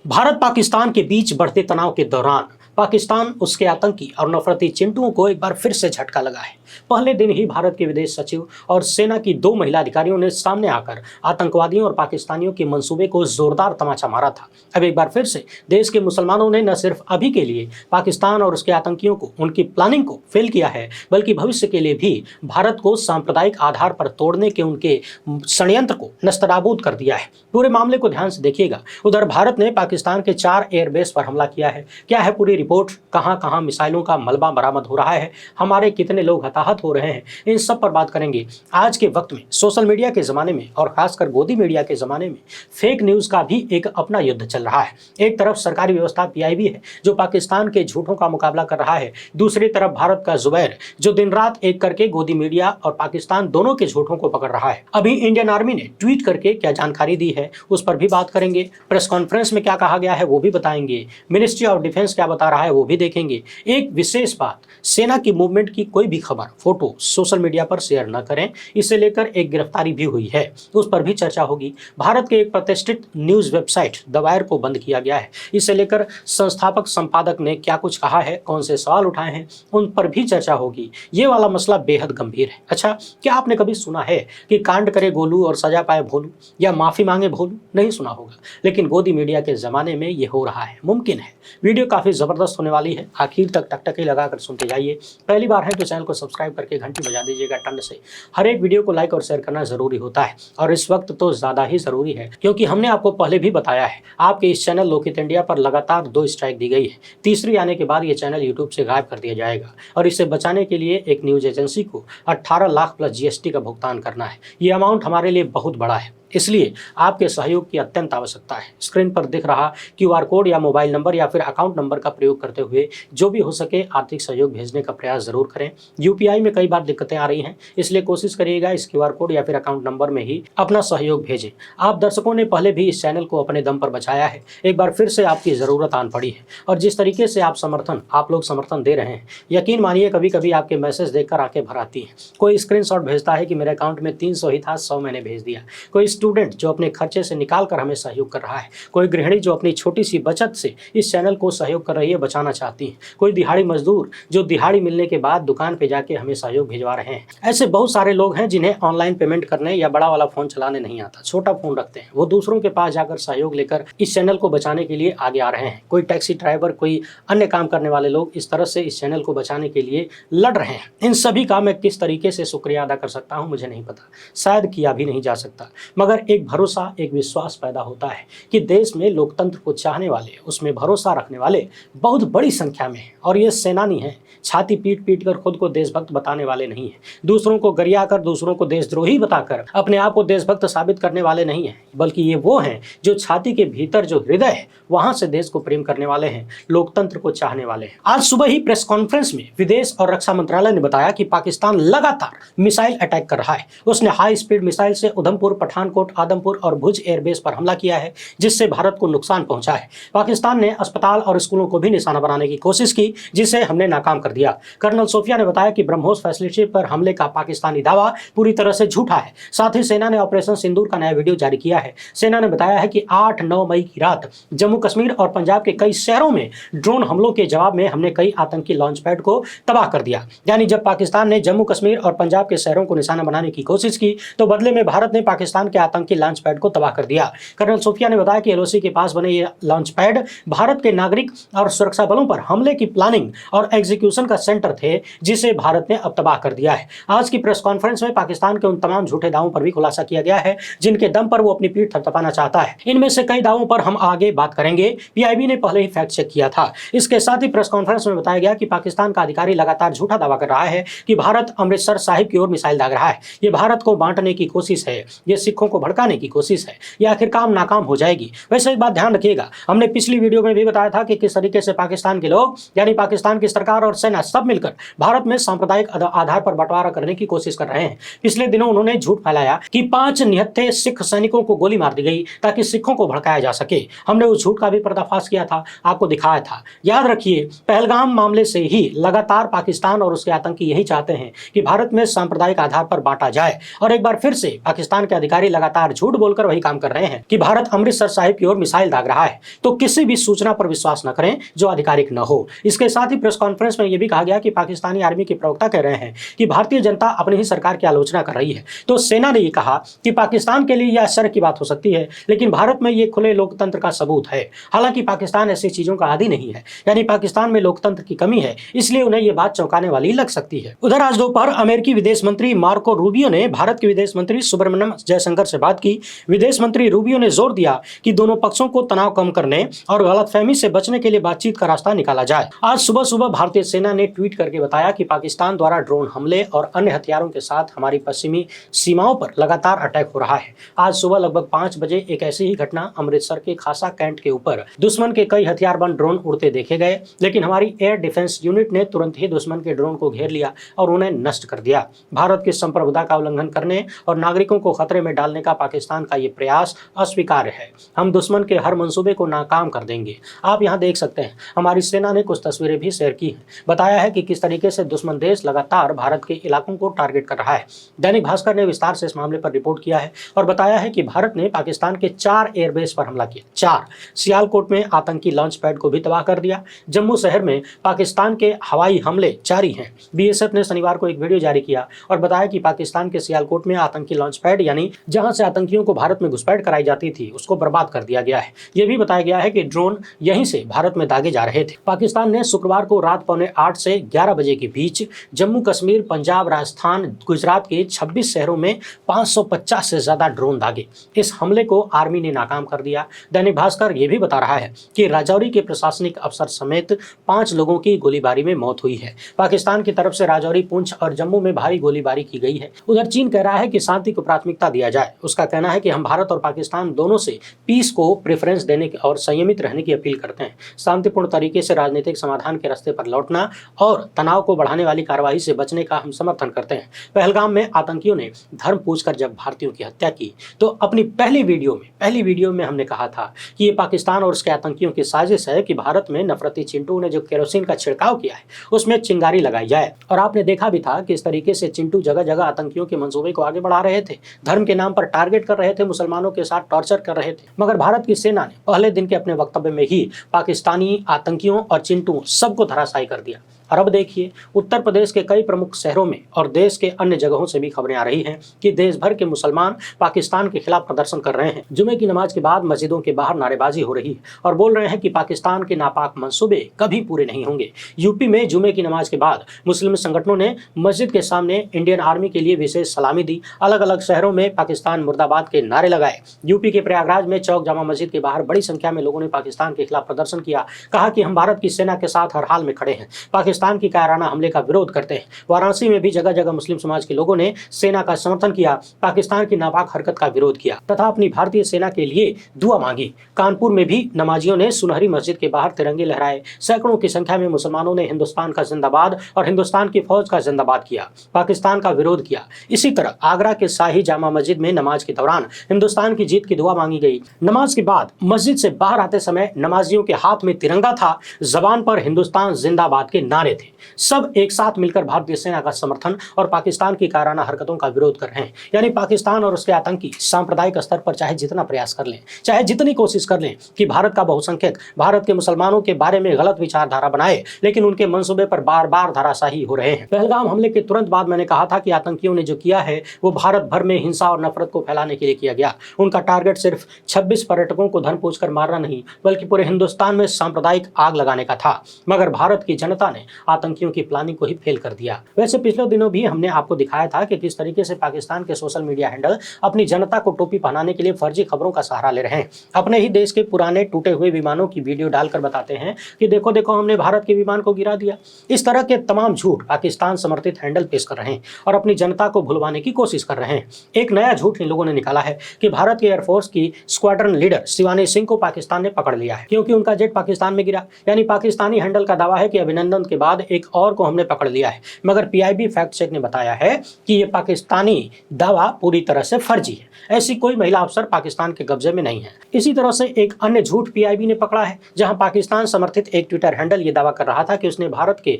भारत पाकिस्तान के बीच बढ़ते तनाव के दौरान पाकिस्तान उसके आतंकी और नफरती चिंटुओं को एक बार फिर से झटका लगा है। पहले दिन ही भारत के विदेश सचिव और सेना की 2 महिला अधिकारियों ने सामने आकर आतंकवादियों और पाकिस्तानियों के मंसूबे को जोरदार तमाचा मारा था। अब एक बार फिर से देश के मुसलमानों ने न सिर्फ अभी के लिए पाकिस्तान और उसके आतंकियों को उनकी प्लानिंग को फेल किया है, बल्कि भविष्य के लिए भी भारत को सांप्रदायिक आधार पर तोड़ने के उनके षड्यंत्र को नस्तनाबूद कर दिया है। पूरे मामले को ध्यान से देखिएगा। उधर भारत ने पाकिस्तान के 4 एयरबेस पर हमला किया है। क्या है पूरी रिपोर्ट, कहां कहां मिसाइलों का मलबा बरामद हो रहा है, हमारे कितने लोग हताहत हो रहे हैं, इन सब पर बात करेंगे। आज के वक्त में सोशल मीडिया के जमाने में और खासकर गोदी मीडिया के जमाने में फेक न्यूज का भी एक अपना युद्ध चल रहा है। एक तरफ सरकारी व्यवस्था पीआईबी है जो पाकिस्तान के झूठों का मुकाबला कर रहा है, दूसरी तरफ भारत का जुबैर जो दिन रात एक करके गोदी मीडिया और पाकिस्तान दोनों के झूठों को पकड़ रहा है। अभी इंडियन आर्मी ने ट्वीट करके क्या जानकारी दी है उस पर भी बात करेंगे। प्रेस कॉन्फ्रेंस में क्या कहा गया है वो भी बताएंगे। मिनिस्ट्री ऑफ डिफेंस क्या बता रहा है वो भी देखेंगे। एक विशेष बात, सेना की मूवमेंट की कोई भी खबर फोटो सोशल मीडिया पर शेयर न करें। इसे लेकर एक गिरफ्तारी भी हुई है, उस पर भी चर्चा होगी। भारत के एक प्रतिष्ठित न्यूज वेबसाइट द वायर को बंद किया गया है। इसे लेकर संस्थापक संपादक ने क्या कुछ कहा है, कौन से सवाल उठाए हैं, उन पर भी चर्चा होगी। ये वाला मसला बेहद गंभीर है। अच्छा, क्या आपने कभी सुना है कि कांड करे गोलू और सजा पाए भोलू, या माफी मांगे भोलू? नहीं सुना होगा, लेकिन गोदी मीडिया के जमाने में ये हो रहा है, मुमकिन है। वीडियो काफी जबरदस्त होने वाली है, आखिर तक टकटकी लगाकर सुनते जाइए। पहली बार है तो चैनल को सब्सक्राइब करके घंटी बजा दीजिएगा टन से। हर एक वीडियो को लाइक और शेयर करना जरूरी होता है, और इस वक्त तो ज्यादा ही जरूरी है, क्योंकि हमने आपको पहले भी बताया है आपके इस चैनल लोकहित इंडिया पर लगातार 2 स्ट्राइक दी गई है। तीसरी आने के बाद ये चैनल यूट्यूब से गायब कर दिया जाएगा, और इसे बचाने के लिए एक न्यूज एजेंसी को 18 लाख प्लस जीएसटी का भुगतान करना है। ये अमाउंट हमारे लिए बहुत बड़ा है, इसलिए आपके सहयोग की अत्यंत आवश्यकता है। स्क्रीन पर दिख रहा क्यूआर कोड या मोबाइल नंबर या फिर अकाउंट नंबर का प्रयोग करते हुए जो भी हो सके आर्थिक सहयोग भेजने का प्रयास जरूर करें। यूपीआई में कई बार दिक्कतें आ रही हैं, इसलिए कोशिश करिएगा इस क्यूआर कोड या फिर अकाउंट नंबर में ही अपना सहयोग भेजें। आप दर्शकों ने पहले भी इस चैनल को अपने दम पर बचाया है, एक बार फिर से आपकी ज़रूरत आन पड़ी है, और जिस तरीके से आप लोग समर्थन दे रहे हैं, यकीन मानिए कभी कभी आपके मैसेज देखकर आंखें भर आती हैं। कोई स्क्रीनशॉट भेजता है कि मेरे अकाउंट में 300 ही था, 100 मैंने भेज दिया। कोई स्टूडेंट जो अपने खर्चे से निकाल कर हमें सहयोग कर रहा है, कोई गृहिणी जो अपनी छोटी सी बचत से इस चैनल को सहयोग कर रही है, बचाना चाहती है, कोई दिहाड़ी मजदूर जो दिहाड़ी मिलने के बाद दुकान पे जाके हमें सहयोग भिजवा रहे हैं। ऐसे बहुत सारे लोग हैं जिन्हें ऑनलाइन पेमेंट करने या बड़ा वाला फोन चलाने नहीं आता, छोटा फोन रखते हैं, वो दूसरों के पास जाकर सहयोग लेकर इस चैनल को बचाने के लिए आगे आ रहे हैं। कोई टैक्सी ड्राइवर, कोई अन्य काम करने वाले लोग इस तरह से इस चैनल को बचाने के लिए लड़ रहे हैं। इन सभी का मैं किस तरीके से शुक्रिया अदा कर सकता हूं मुझे नहीं पता, शायद किया भी नहीं जा सकता, मगर एक भरोसा, एक विश्वास पैदा होता है कि देश में लोकतंत्र को चाहने वाले, उसमें भरोसा रखने वाले बहुत बड़ी संख्या में हैं, और ये सेनानी हैं। छाती पीट पीट कर खुद को देशभक्त बताने वाले नहीं हैं, दूसरों को गरिया कर, दूसरों को देशद्रोही बताकर अपने आप को देशभक्त साबित करने वाले नहीं हैं, बल्कि ये वो हैं जो छाती के भीतर जो हृदय है वहां से देश को प्रेम करने वाले हैं, लोकतंत्र को चाहने वाले हैं। आज सुबह ही प्रेस कॉन्फ्रेंस में विदेश और रक्षा मंत्रालय ने बताया कि पाकिस्तान लगातार मिसाइल अटैक कर रहा है। उसने हाई स्पीड मिसाइल से उधमपुर, पठानकोट, आदमपुर और भुज एयरबेस पर हमला किया है, जिससे भारत को नुकसान पहुंचा है। पाकिस्तान ने अस्पताल और स्कूलों को भी निशाना बनाने की कोशिश की, जिसे हमने नाकाम कर दिया। कर्नल सोफिया ने बताया कि ब्रह्मोस फैसिलिटी पर हमले का पाकिस्तानी दावा पूरी तरह से झूठा है। साथ ही सेना ने ऑपरेशन सिंदूर का नया वीडियो जारी किया है। सेना ने बताया है कि 8-9 मई की रात जम्मू कश्मीर और पंजाब के कई शहरों में ड्रोन हमलों के जवाब में हमने कई आतंकी लॉन्च पैड को तबाह कर दिया। यानी जब पाकिस्तान ने जम्मू कश्मीर और पंजाब के शहरों को निशाना बनाने की कोशिश की, तो बदले में भारत ने पाकिस्तान के आतंकी लॉन्च पैड को तबाह कर दिया। कर्नल सोफिया ने बताया कि एलओसी के पास बने ये लॉन्च पैड भारत के नागरिक और सुरक्षा बलों पर हमले की प्लानिंग और एग्जीक्यूशन का सेंटर थे, जिसे भारत ने अब तबाह कर दिया है। आज की प्रेस कॉन्फ्रेंस में पाकिस्तान के उन तमाम झूठे दावों पर भी खुलासा किया गया है जिनके दम पर वो अपनी पीठ थपथपाना चाहता है। इनमें से कई दावों पर हम आगे बात करेंगे, पीआईबी ने पहले ही फैक्ट चेक किया था। इसके साथ ही प्रेस कॉन्फ्रेंस में बताया गया कि पाकिस्तान का अधिकारी लगातार झूठा दावा कर रहा है कि भारत अमृतसर साहिब की ओर मिसाइल दाग रहा है। ये भारत को बांटने की कोशिश है, ये सिखों को भड़काने की कोशिश है, ये आखिरकार नाकाम हो जाएगी। वैसे एक बात ध्यान रखिएगा, हमने पिछली वीडियो में भी बताया था कि किस तरीके से पाकिस्तान के लोग, यानी पाकिस्तान की सरकार और सेना सब मिलकर भारत में सांप्रदायिक आधार पर बंटवारा करने की कोशिश कर रहे हैं। पिछले दिनों उन्होंने झूठ फैलाया कि 5 निहत्थे सिख सैनिकों को गोली मार दी गई ताकि सिखों को भड़काया जा सके। हमने उस झूठ का भी पर्दाफाश किया था, आपको दिखाया था। याद रखिए, पहलगाम मामले से ही लगातार पाकिस्तान और उसके आतंकी यही चाहते हैं कि भारत में सांप्रदायिक आधार पर बांटा जाए, और एक बार फिर से पाकिस्तान के अधिकारी लगातार झूठ बोलकर वही काम कर रहे हैं कि भारत अमृतसर साहिब की ओर मिसाइल दाग रहा है, तो किसी भी सूचना पर विश्वास न करें जो आधिकारिक न हो। इसके साथ ही प्रेस कॉन्फ्रेंस में यह भी कहा गया कि पाकिस्तानी आर्मी के प्रवक्ता कह रहे हैं कि भारतीय जनता अपनी ही सरकार की आलोचना कर रही है। तो सेना ने यह कहा कि पाकिस्तान के लिए यह आश्चर्य की बात हो सकती है, लेकिन भारत में यह खुले लोकतंत्र का सबूत है। हालांकि पाकिस्तान ऐसी चीजों का आदी नहीं है, यानी पाकिस्तान में लोकतंत्र की कमी है, इसलिए उन्हें यह बात चौंकाने वाली लग सकती है। उधर आज दोपहर अमेरिकी विदेश मंत्री मार्को रूबियो ने भारत के विदेश मंत्री सुब्रमण्यम जयशंकर से बात की। विदेश मंत्री रूबियो ने जोर दिया कि दोनों पक्षों को तनाव कम करने और गलतफहमी से बचने के लिए बातचीत का रास्ता निकाला जाए। आज सुबह सुबह भारतीय सेना ने ट्वीट करके बताया कि पाकिस्तान द्वारा ड्रोन हमले और अन्य हथियारों के साथ हमारी पश्चिमी सीमाओं पर लगातार अटैक हो रहा है। आज सुबह लगभग 5 बजे एक ऐसी ही घटना अमृतसर के खासा कैंट के ऊपर दुश्मन के कई हथियारबंद ड्रोन उड़ते देखे गए, लेकिन हमारी एयर डिफेंस यूनिट ने तुरंत ही दुश्मन के ड्रोन को घेर लिया और उन्हें नष्ट कर दिया। भारत की संप्रभुता का उल्लंघन करने और नागरिकों को खतरे में डालने का पाकिस्तान का ये प्रयास अस्वीकार्य है। हम दुश्मन के हर मंसूबे को नाकाम कर देंगे। आप यहाँ देख सकते हैं, हमारी सेना ने कुछ तस्वीरें भी शेयर की हैं। बताया है कि किस तरीके से दुश्मन देश लगातार भारत के इलाकों को टारगेट कर रहा है। दैनिक भास्कर ने विस्तार से इस मामले पर रिपोर्ट किया है और बताया है कि भारत ने पाकिस्तान के 4 एयरबेस पर हमला किया। 4 सियालकोट में आतंकी लॉन्च पैड को भी तबाह कर दिया। जम्मू शहर में पाकिस्तान के हवाई हमले जारी हैं। बीएसएफ ने शनिवार को एक वीडियो जारी किया और बताया कि पाकिस्तान के सियालकोट में आतंकी लॉन्च पैड, यानी जहां से आतंकियों को भारत में घुसपैठ कराई जाती थी, उसको बर्बाद कर दिया गया है। यह भी बताया गया है कि ड्रोन यहीं से भारत में दागे जा रहे थे। पाकिस्तान ने शुक्रवार को रात 8:45 से 11 बजे के बीच जम्मू कश्मीर, पंजाब, राजस्थान, गुजरात के 26 शहरों में 550 से ज्यादा ड्रोन दागे। इस हमले को आर्मी ने नाकाम कर दिया। दैनिक भास्कर यह भी बता रहा है कि राजौरी के प्रशासनिक अफसर समेत 5 लोगों की गोलीबारी में मौत हुई है। पाकिस्तान की तरफ से राजौरी, पुंछ और जम्मू में भारी गोलीबारी की गई है। उधर चीन कह रहा है कि शांति को प्राथमिकता दिया जाए। उसका कहना है कि हम भारत और पाकिस्तान दोनों से पीस को प्रेफरेंस देने और संयमित रहने की अपील करते हैं। शांतिपूर्ण तरीके से राजनीतिक समाधान के रास्ते पर लौटना और तनाव को बढ़ाने वाली कार्रवाई से बचने का हम समर्थन करते हैं। पहलगाम में आतंकियों ने धर्म पूछकर जब भारतीयों की हत्या की, तो अपनी पहली वीडियो में हमने कहा था कि ये पाकिस्तान और उसके आतंकियों की साजिश है कि भारत में नफरती चिंटू ने जो केरोसिन का छिड़काव किया है उसमें चिंगारी लगाई जाए। और आपने देखा भी था कि इस तरीके से चिंटू जगह जगह आतंकियों के मंसूबे को आगे बढ़ा रहे थे, धर्म के नाम पर टारगेट कर रहे थे, मुसलमानों के साथ टॉर्चर कर रहे थे। मगर भारत की सेना ने पहले दिन के अपने वक्तव्य में ही पाकिस्तानी आतंकियों और चिंटू सबको धराशायी कर दिया। और अब देखिए, उत्तर प्रदेश के कई प्रमुख शहरों में और देश के अन्य जगहों से भी खबरें आ रही हैं कि देश भर के मुसलमान पाकिस्तान के खिलाफ प्रदर्शन कर रहे हैं। जुमे की नमाज के बाद मस्जिदों के बाहर नारेबाजी हो रही है और बोल रहे हैं कि पाकिस्तान के नापाक मंसूबे कभी पूरे नहीं होंगे। यूपी में जुमे की नमाज के बाद मुस्लिम संगठनों ने मस्जिद के सामने इंडियन आर्मी के लिए विशेष सलामी दी। अलग अलग शहरों में पाकिस्तान मुर्दाबाद के नारे लगाए। यूपी के प्रयागराज में चौक जामा मस्जिद के बाहर बड़ी संख्या में लोगों ने पाकिस्तान के खिलाफ प्रदर्शन किया। कहा कि हम भारत की सेना के साथ हर हाल में खड़े हैं, पाकिस्तान की कायराना हमले का विरोध करते हैं। वाराणसी में भी जगह जगह मुस्लिम समाज के लोगों ने सेना का समर्थन किया, पाकिस्तान की नापाक हरकत का विरोध किया तथा अपनी भारतीय सेना के लिए दुआ मांगी। कानपुर में भी नमाजियों ने सुनहरी मस्जिद के बाहर तिरंगे लहराए। सैकड़ों की संख्या में मुसलमानों ने हिंदुस्तान का जिंदाबाद और हिंदुस्तान की फौज का जिंदाबाद किया, पाकिस्तान का विरोध किया। इसी तरह आगरा के शाही जामा मस्जिद में नमाज के दौरान हिंदुस्तान की जीत की दुआ मांगी गई। नमाज के बाद मस्जिद से बाहर आते समय नमाजियों के हाथ में तिरंगा था, जबान पर हिंदुस्तान जिंदाबाद के नारे थे। सब एक साथ मिलकर भारतीय सेना का समर्थन और पाकिस्तान की कायराना हरकतों का विरोध कर रहे हैं। यानी पाकिस्तान और उसके आतंकी सांप्रदायिक स्तर पर चाहे जितना प्रयास कर लें, चाहे जितनी कोशिश कर लें कि भारत का बहुसंख्यक भारत के मुसलमानों के बारे में गलत विचारधारा बनाए, लेकिन उनके मंसूबे पर बार बार धराशायी हो रहे हैं। पहलगाम हमले के तुरंत बाद मैंने कहा था कि आतंकियों ने जो किया है वो भारत भर में हिंसा और नफरत को फैलाने के लिए किया गया। उनका टारगेट सिर्फ 26 पर्यटकों को धन पूछकर मारना नहीं, बल्कि पूरे हिंदुस्तान में सांप्रदायिक आग लगाने का था। मगर भारत की जनता ने आतंकियों की प्लानिंग को ही फेल कर दिया। वैसे पिछले दिनों भी हमने आपको दिखाया था कि किस तरीके से पाकिस्तान के सोशल मीडिया हैंडल अपनी जनता को टोपी पहनाने के लिए फर्जी खबरों का सहारा ले रहे हैं। अपने ही देश के पुराने टूटे हुए विमानों की वीडियो डालकर बताते हैं कि देखो देखो हमने भारत के विमान को गिरा दिया। इस तरह के तमाम झूठ पाकिस्तान समर्थित हैंडल पेश कर रहे हैं और अपनी जनता को भुलवाने की कोशिश कर रहे हैं। एक नया झूठ इन लोगों ने निकाला है कि भारत के एयरफोर्स की स्क्वाड्रन लीडर शिवानी सिंह को पाकिस्तान ने पकड़ लिया है क्योंकि उनका जेट पाकिस्तान में गिरा। यानी पाकिस्तानी हैंडल का दावा है कि अभिनंदन के बाद एक और को हमने पकड़ लिया है, मगर पीआईबी फैक्ट चेक ने बताया है कि यह पाकिस्तानी दावा पूरी तरह से फर्जी है। ऐसी कोई महिला अफसर पाकिस्तान के कब्जे में नहीं है। इसी तरह से एक अन्य झूठ पीआईबी ने पकड़ा है, जहां पाकिस्तान समर्थित एक ट्विटर हैंडल ये दावा कर रहा था कि उसने भारत के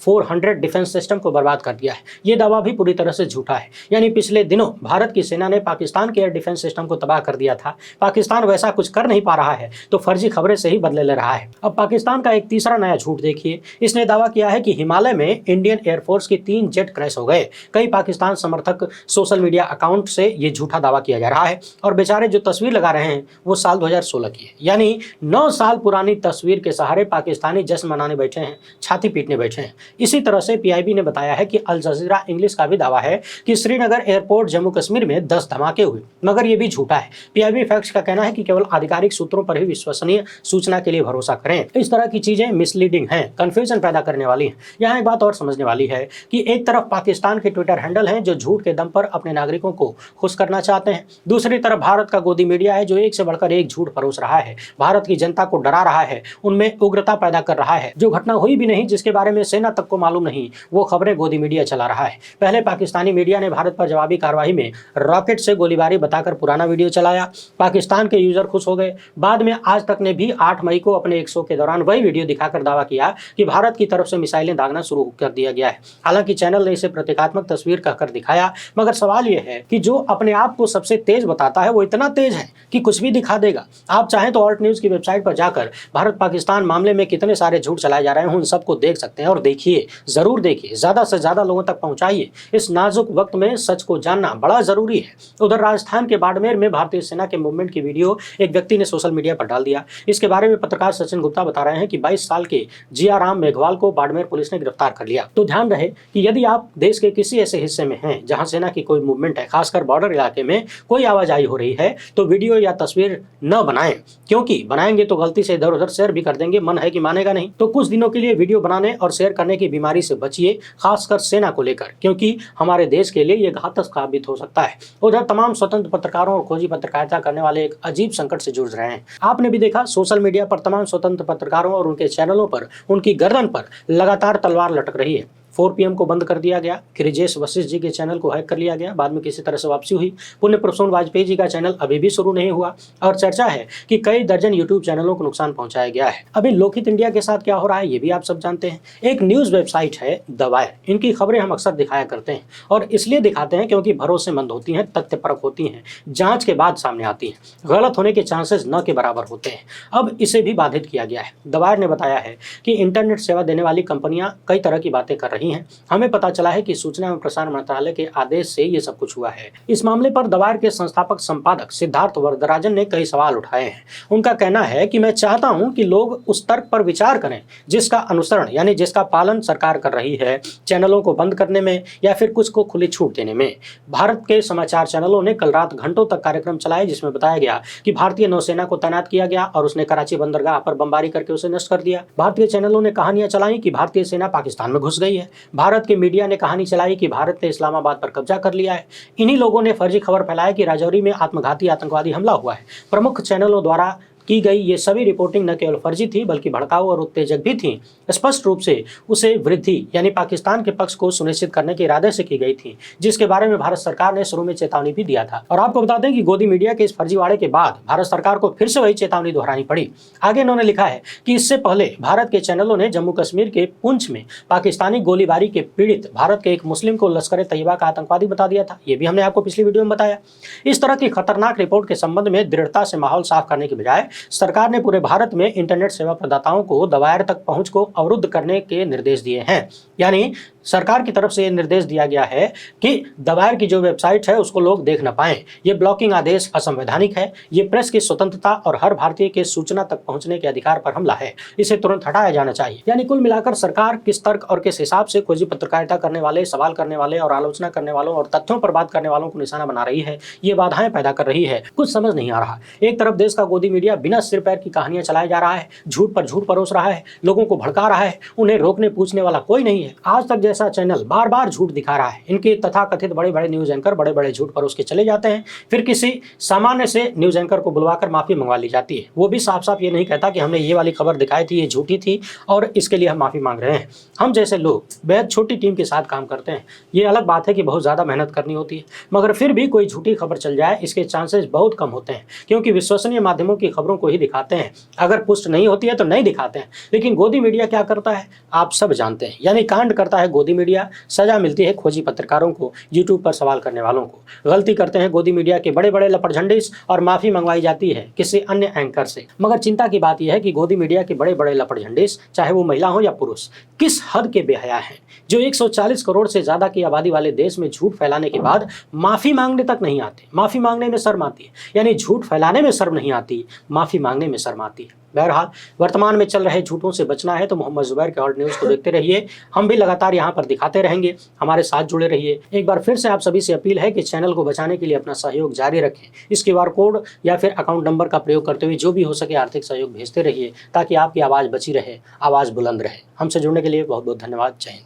400 डिफेंस सिस्टम को बर्बाद कर दिया है। ये दावा भी पूरी तरह से झूठा है। यानी पिछले दिनों भारत की सेना ने पाकिस्तान के एयर डिफेंस सिस्टम को तबाह कर दिया था। पाकिस्तान वैसा कुछ कर नहीं पा रहा है तो फर्जी खबरें से ही बदले ले रहा है। अब पाकिस्तान का एक तीसरा नया झूठ देखिए। इसने दावा किया है कि हिमालय में इंडियन एयरफोर्स की 3 जेट क्रैश हो गए। कई पाकिस्तान समर्थक सोशल मीडिया अकाउंट से ये झूठा दावा किया जा रहा है और बेचारे जो तस्वीर लगा रहे हैं वो साल 2016 की है। यानी 9 साल पुरानी तस्वीर के सहारे पाकिस्तानी जश्न मनाने बैठे हैं, छाती पीटने बैठे हैं। इसी तरह से पीआईबी ने बताया है कि अल जजीरा इंग्लिश का भी दावा है कि श्रीनगर एयरपोर्ट जम्मू कश्मीर में 10 धमाके हुए, मगर ये भी झूठा है। पीआईबी फैक्ट्स का कहना है कि केवल आधिकारिक सूत्रों पर ही विश्वसनीय सूचना के लिए भरोसा करें। इस तरह की चीजें मिसलीडिंग हैं, कंफ्यूजन पैदा करने वाली हैं। यहाँ एक बात और समझने वाली है कि एक तरफ पाकिस्तान के ट्विटर हैंडल हैं जो झूठ के दम पर अपने नागरिकों को खुश करना चाहते हैं, दूसरी तरफ भारत का गोदी मीडिया है जो एक से बढ़कर एक झूठ परोस रहा है, भारत की जनता को डरा रहा है, उनमें उग्रता पैदा कर रहा है। जो घटना हुई भी नहीं, जिसके बारे में सेना तक को मालूम नहीं, वो खबरें गोदी मीडिया चला रहा है। पहले पाकिस्तानी मीडिया ने भारत पर जवाबी कार्रवाई में रॉकेट से गोलीबारी बताकर पुराना वीडियो चलाया, पाकिस्तान के यूजर खुश हो गए। बाद में आज तक ने भी 8 मई को अपने एक शो के दौरान वही वीडियो दिखाकर दावा किया कि भारत की तरफ से मिसाइलें दागना शुरू कर दिया गया है। हालांकि चैनल ने इसे प्रतीकात्मक तस्वीर कहकर दिखाया, मगर सवाल यह है कि जो अपने आप को सबसे तेज बताता है वो इतना तेज है कि कुछ भी दिखा देगा। आप चाहें तो ऑल्ट न्यूज की वेबसाइट पर जाकर भारत पाकिस्तान मामले में कितने सारे झूठ चलाए जा रहे हैं उन सबको देख सकते हैं। और देखिए, जरूर देखिए, ज्यादा से ज्यादा लोगों तक पहुंचाइए। इस नाजुक वक्त में सच को जानना बड़ा जरूरी है। उधर राजस्थान के बाड़मेर में भारतीय सेना के मूवमेंट की वीडियो एक व्यक्ति ने सोशल मीडिया पर डाल दिया। इसके बारे में पत्रकार सचिन गुप्ता बता रहे हैं कि 22 साल के जियाराम मेघवाल को बाड़मेर पुलिस ने गिरफ्तार कर लिया। तो ध्यान रहे कि यदि आप देश के किसी ऐसे हिस्से में हैं जहां सेना की कोई मूवमेंट है, खासकर बॉर्डर इलाके में कोई आवाजाही हो रही है, तो वीडियो या तस्वीर न बनाएं, क्योंकि बनाएंगे तो गलती से इधर उधर शेयर भी कर देंगे, मन है कि मानेगा नहीं। तो कुछ दिनों के लिए वीडियो बनाने और शेयर करने की बीमारी से बचिए, खासकर सेना को लेकर, क्योंकि हमारे देश के लिए यह घातक साबित हो सकता है। उधर तमाम स्वतंत्र पत्रकारों और खोजी पत्रकारिता करने वाले एक अजीब संकट से जूझ रहे हैं। आपने भी देखा सोशल मीडिया पर तमाम स्वतंत्र पत्रकारों और उनके चैनलों पर उनकी गर्दन पर लगातार तलवार लटक रही है। 4 PM को बंद कर दिया गया, खिरिजेश वशिष्ठ जी के चैनल को हैक कर लिया गया, बाद में किसी तरह से वापसी हुई। पुण्य प्रसून वाजपेयी जी का चैनल अभी भी शुरू नहीं हुआ और चर्चा है कि कई दर्जन यूट्यूब चैनलों को नुकसान पहुंचाया गया है। अभी लोकहित इंडिया के साथ क्या हो रहा है ये भी आप सब जानते हैं। एक न्यूज वेबसाइट है द वायर, इनकी खबरें हम अक्सर दिखाया करते हैं और इसलिए दिखाते हैं क्योंकि भरोसेमंद होती हैं, तथ्यपरक होती हैं, जांच के बाद सामने आती हैं, गलत होने के चांसेस न के बराबर होते हैं। अब इसे भी बाधित किया गया है। द वायर ने बताया है कि इंटरनेट सेवा देने वाली कंपनियां कई तरह की बातें कर रही हैं। हमें पता चला है कि सूचना एवं प्रसारण मंत्रालय के आदेश से ये सब कुछ हुआ है। इस मामले पर द वायर के संस्थापक संपादक सिद्धार्थ वरदराजन ने कई सवाल उठाए हैं। उनका कहना है कि मैं चाहता हूं कि लोग उस तर्क पर विचार करें जिसका अनुसरण यानी जिसका पालन सरकार कर रही है, चैनलों को बंद करने में या फिर कुछ को खुली छूट देने में। भारत के समाचार चैनलों ने कल रात घंटों तक कार्यक्रम चलाए जिसमें बताया गया कि भारतीय नौसेना को तैनात किया गया और उसने कराची बंदरगाह पर बमबारी करके उसे नष्ट कर दिया। भारतीय चैनलों ने कहानियां चलाई कि भारतीय सेना पाकिस्तान में घुस गई है। भारत के मीडिया ने कहानी चलाई कि भारत ने इस्लामाबाद पर कब्जा कर लिया है। इन्हीं लोगों ने फर्जी खबर फैलाया कि राजौरी में आत्मघाती आतंकवादी हमला हुआ है। प्रमुख चैनलों द्वारा की गई ये सभी रिपोर्टिंग न केवल फर्जी थी बल्कि भड़काऊ और उत्तेजक भी थी। स्पष्ट रूप से उसे वृद्धि यानी पाकिस्तान के पक्ष को सुनिश्चित करने के इरादे से की गई थी, जिसके बारे में भारत सरकार ने शुरू में चेतावनी भी दिया था। और आपको बता दें कि गोदी मीडिया के इस फर्जीवाड़े के बाद भारत सरकार को फिर से वही चेतावनी दोहरानी पड़ी। आगे इन्होंने लिखा है कि इससे पहले भारत के चैनलों ने जम्मू कश्मीर के पुंछ में पाकिस्तानी गोलीबारी के पीड़ित भारत के एक मुस्लिम को लश्कर तैयबा का आतंकवादी बता दिया था। ये भी हमने आपको पिछली वीडियो में बताया। इस तरह की खतरनाक रिपोर्ट के संबंध में दृढ़ता से माहौल साफ करने के बजाय सरकार ने पूरे भारत में इंटरनेट सेवा प्रदाताओं को द वायर तक पहुंच को अवरुद्ध करने के निर्देश दिए हैं। यानी सरकार की तरफ से यह निर्देश दिया गया है कि द वायर की जो वेबसाइट है उसको लोग देख न पाएं। ये ब्लॉकिंग आदेश असंवैधानिक है, ये प्रेस की स्वतंत्रता और हर भारतीय के सूचना तक पहुंचने के अधिकार पर हमला है, इसे तुरंत हटाया जाना चाहिए। यानी कुल मिलाकर सरकार किस तर्क और किस हिसाब से खोजी पत्रकारिता करने वाले, सवाल करने वाले और आलोचना करने वालों और तथ्यों पर बात करने वालों को निशाना बना रही है, ये बाधाएं पैदा कर रही है, कुछ समझ नहीं आ रहा। एक तरफ देश का गोदी मीडिया बिना सिर पैर की कहानियां चलाया जा रहा है, झूठ पर झूठ परोस रहा है, लोगों को भड़का रहा है, उन्हें रोकने पूछने वाला कोई नहीं है। आज तक जैसा चैनल बार बार झूठ दिखा रहा है। इनके तथाकथित बड़े बड़े न्यूज़ एंकर बड़े बड़े झूठ परोस के चले जाते हैं, फिर किसी सामान्य से न्यूज़ एंकर को बुलवाकर माफ़ी मंगवा ली जाती है। वो भी साफ साफ ये नहीं कहता कि हमने ये वाली खबर दिखाई थी, ये झूठी थी और इसके लिए हम माफ़ी मांग रहे हैं। हम जैसे लोग बेहद छोटी टीम के साथ काम करते हैं। ये अलग बात है कि बहुत ज़्यादा मेहनत करनी होती है, मगर फिर भी कोई झूठी खबर चल जाए इसके चांसेस बहुत कम होते हैं, क्योंकि विश्वसनीय माध्यमों की खबरों को ही दिखाते हैं। अगर पुष्ट नहीं होती है तो नहीं दिखाते हैं। लेकिन गोदी मीडिया क्या करता है आप सब जानते हैं, यानी कांड करता है गोदी मीडिया, सजा मिलती है खोजी पत्रकारों को, यूट्यूब पर सवाल करने वालों को। गलती करते हैं गोदी मीडिया के बड़े बड़े लपड़झंडिस और माफी मंगवाई जाती है किसी अन्य एंकर से। मगर चिंता की बात यह है कि गोदी मीडिया के बड़े बड़े लपड़झंडिस, चाहे वो महिला हो या पुरुष, किस हद के बेहया हैं, जो 140 करोड़ से ज्यादा की आबादी वाले देश में झूठ फैलाने के बाद माफी मांगने तक नहीं आते। माफी मांगने में शर्म आती है, यानी झूठ फैलाने में शर्म नहीं आती, माफी मांगने में शर्म आती है। बहरहाल वर्तमान में चल रहे झूठों से बचना है तो मोहम्मद जुबैर के ऑल्ट न्यूज़ को देखते रहिए। हम भी लगातार यहाँ पर दिखाते रहेंगे, हमारे साथ जुड़े रहिए। एक बार फिर से आप सभी से अपील है कि चैनल को बचाने के लिए अपना सहयोग जारी रखें। इस QR कोड या फिर अकाउंट नंबर का प्रयोग करते हुए जो भी हो सके आर्थिक सहयोग भेजते रहिए, ताकि आपकी आवाज़ बची रहे, आवाज़ बुलंद रहे। हमसे जुड़ने के लिए बहुत बहुत धन्यवाद। जय हिंद।